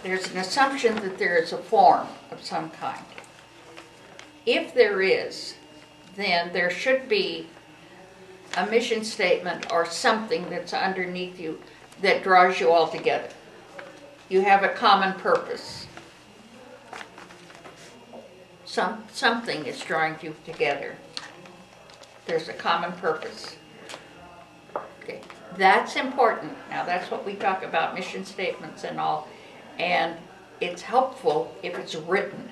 there's an assumption that there is a form of some kind. If there is, then there should be a mission statement or something that's underneath you that draws you all together. You have a common purpose. Something is drawing you together. There's a common purpose. Okay, that's important. Now that's what we talk about, mission statements and all. And it's helpful if it's written.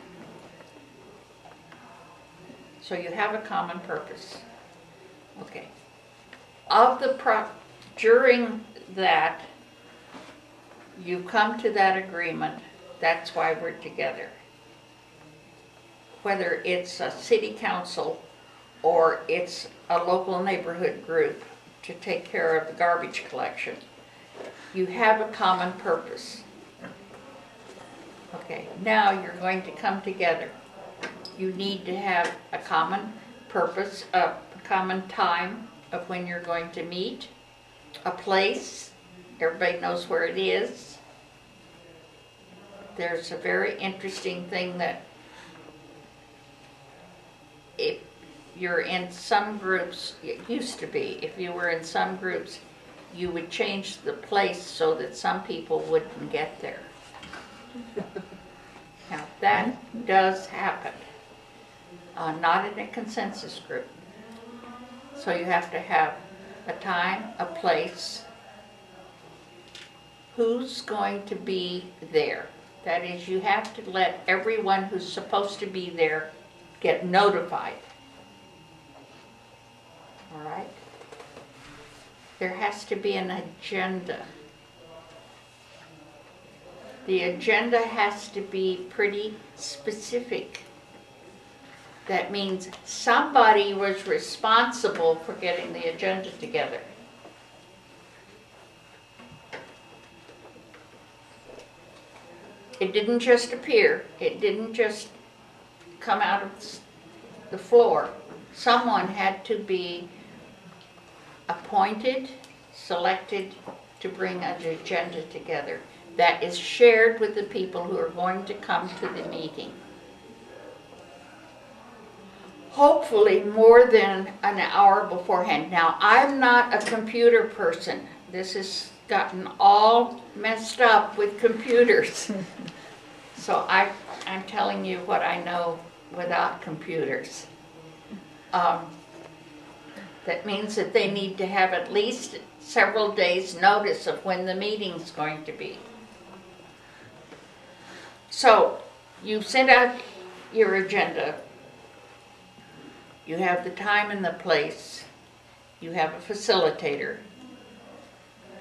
So you have a common purpose. Okay. During that, you come to that agreement. That's why we're together. Whether it's a city council or it's a local neighborhood group to take care of the garbage collection, you have a common purpose. Okay, now you're going to come together. You need to have a common purpose, a common time of when you're going to meet, a place, everybody knows where it is. There's a very interesting thing that if you're in some groups, it used to be, if you were in some groups, you would change the place so that some people wouldn't get there. Now that does happen, not in a consensus group. So you have to have a time, a place, who's going to be there. That is, you have to let everyone who's supposed to be there get notified. All right? There has to be an agenda. The agenda has to be pretty specific. That means somebody was responsible for getting the agenda together. It didn't just appear. It didn't just come out of the floor. Someone had to be appointed, selected to bring an agenda together that is shared with the people who are going to come to the meeting. Hopefully more than an hour beforehand. Now, I'm not a computer person. This has gotten all messed up with computers. So I'm telling you what I know without computers. That means that they need to have at least several days' notice of when the meeting's going to be. So, you send out your agenda. You have the time and the place. You have a facilitator,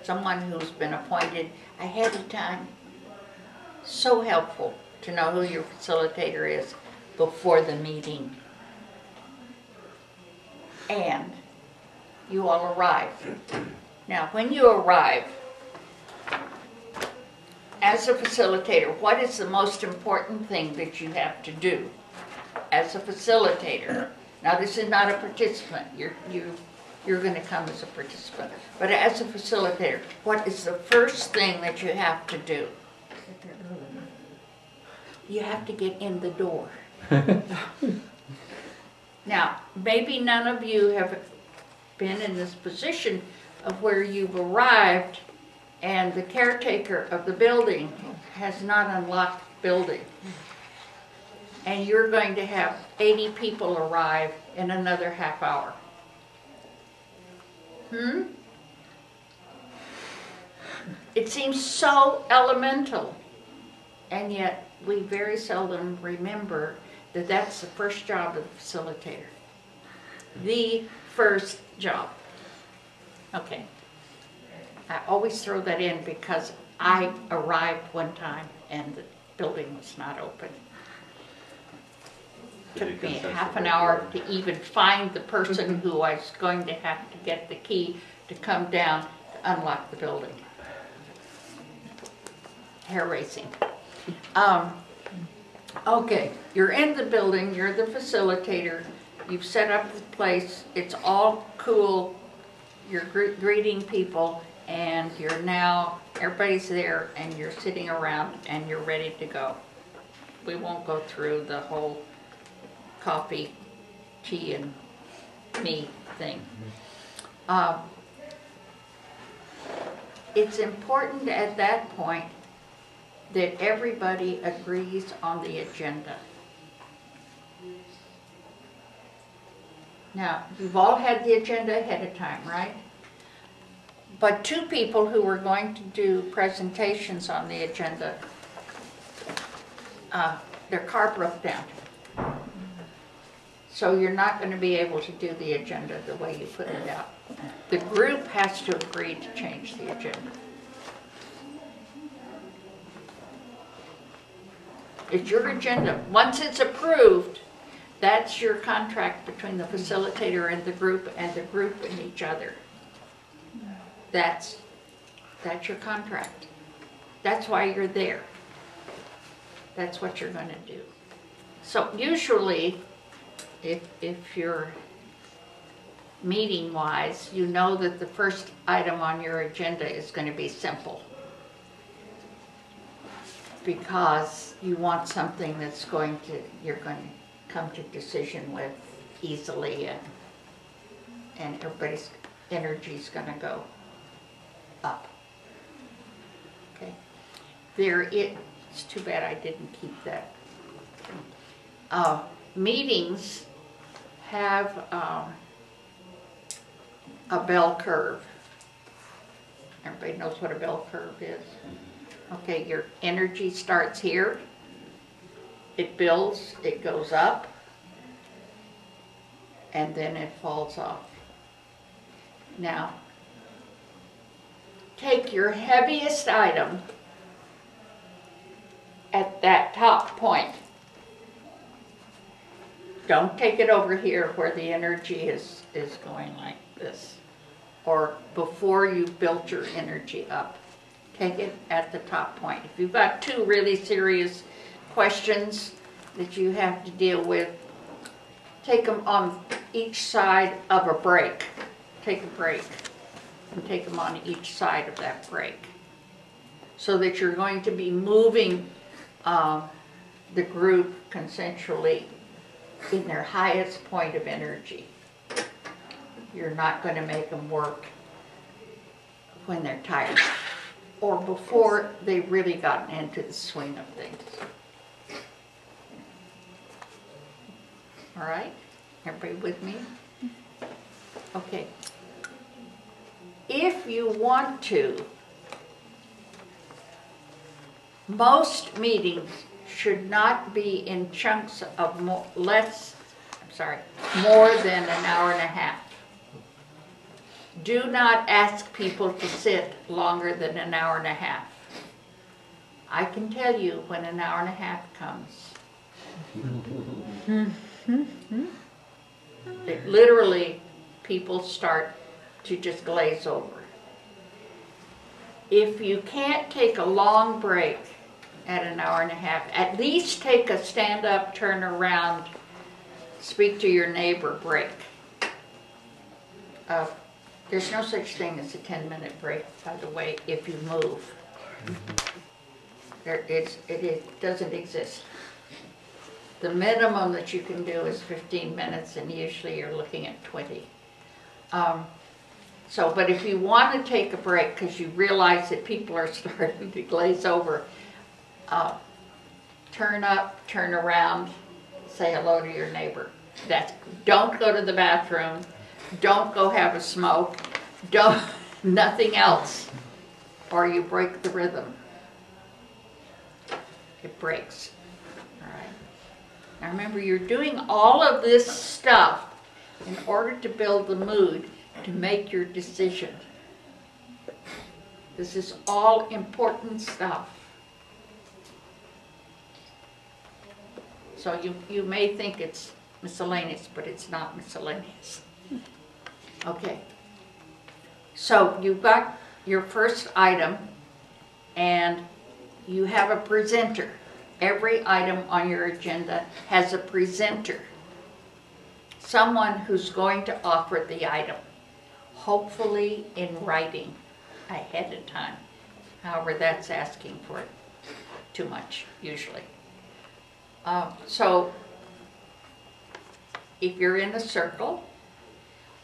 someone who's been appointed ahead of time. So helpful to know who your facilitator is before the meeting. And you all arrive. Now, when you arrive, as a facilitator, what is the most important thing that you have to do as a facilitator? Now, this is not a participant. You're going to come as a participant. But as a facilitator, what is the first thing that you have to do? You have to get in the door. Now, maybe none of you have been in this position of where you've arrived and the caretaker of the building has not unlocked the building. And you're going to have 80 people arrive in another half hour. It seems so elemental, and yet we very seldom remember that that's the first job of the facilitator. The first job. Okay. I always throw that in because I arrived one time and the building was not open. It took me half an hour to even find the person who I was going to have to get the key to come down to unlock the building. Hair racing. Okay, you're in the building, you're the facilitator, you've set up the place, it's all cool, you're greeting people, and everybody's there, and you're sitting around, and you're ready to go. We won't go through the whole coffee, tea, and me thing. It's important at that point that everybody agrees on the agenda. Now, you've all had the agenda ahead of time, right? But two people who were going to do presentations on the agenda, their car broke down. So you're not going to be able to do the agenda the way you put it out. The group has to agree to change the agenda. It's your agenda. Once it's approved, that's your contract between the facilitator and the group and each other. That's your contract. That's why you're there. That's what you're going to do. So usually, if you're meeting-wise, you know that the first item on your agenda is going to be simple, because you want something that's you're going to come to decision with easily, and everybody's energy's going to go up. Okay. It's too bad I didn't keep that. Meetings have a bell curve. Everybody knows what a bell curve is. Okay, your energy starts here. It builds, it goes up, and then it falls off. Now, take your heaviest item at that top point. Don't take it over here where the energy is going like this, or before you've built your energy up. Take it at the top point. If you've got two really serious questions that you have to deal with, take them on each side of a break. Take a break and take them on each side of that break, so that you're going to be moving the group consensually in their highest point of energy. You're not going to make them work when they're tired or before they've really gotten into the swing of things. All right? Everybody with me? Okay. If you want to, most meetings should not be in chunks of more than an hour and a half. Do not ask people to sit longer than an hour and a half. I can tell you when an hour and a half comes. It literally, people start to just glaze over. If you can't take a long break at an hour and a half, at least take a stand up, turn around, speak to your neighbor break. There's no such thing as a 10-minute break, by the way, if you move. It doesn't exist. The minimum that you can do is 15 minutes, and usually you're looking at 20. But if you want to take a break because you realize that people are starting to glaze over, turn up, turn around, say hello to your neighbor. Don't go to the bathroom. Don't go have a smoke. Nothing else, or you break the rhythm. It breaks. All right. Now remember, you're doing all of this stuff in order to build the mood to make your decision. This is all important stuff. So you may think it's miscellaneous, but it's not miscellaneous. Okay. So you've got your first item, and you have a presenter. Every item on your agenda has a presenter. Someone who's going to offer the item, hopefully in writing. ahead of time. However, that's asking for too much, usually. So, if you're in a circle,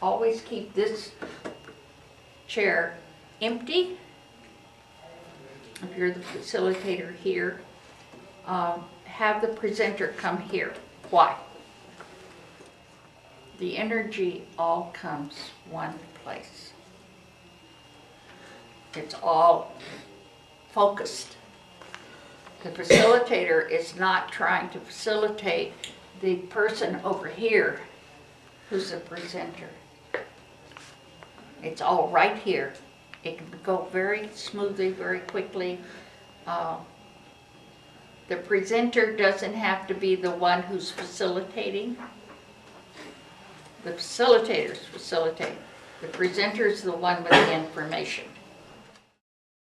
always keep this chair empty. If you're the facilitator here, have the presenter come here. Why? The energy all comes one place. It's all focused. The facilitator is not trying to facilitate the person over here who's the presenter. It's all right here. It can go very smoothly, very quickly. The presenter doesn't have to be the one who's facilitating. The facilitator's facilitating. The presenter's the one with the information.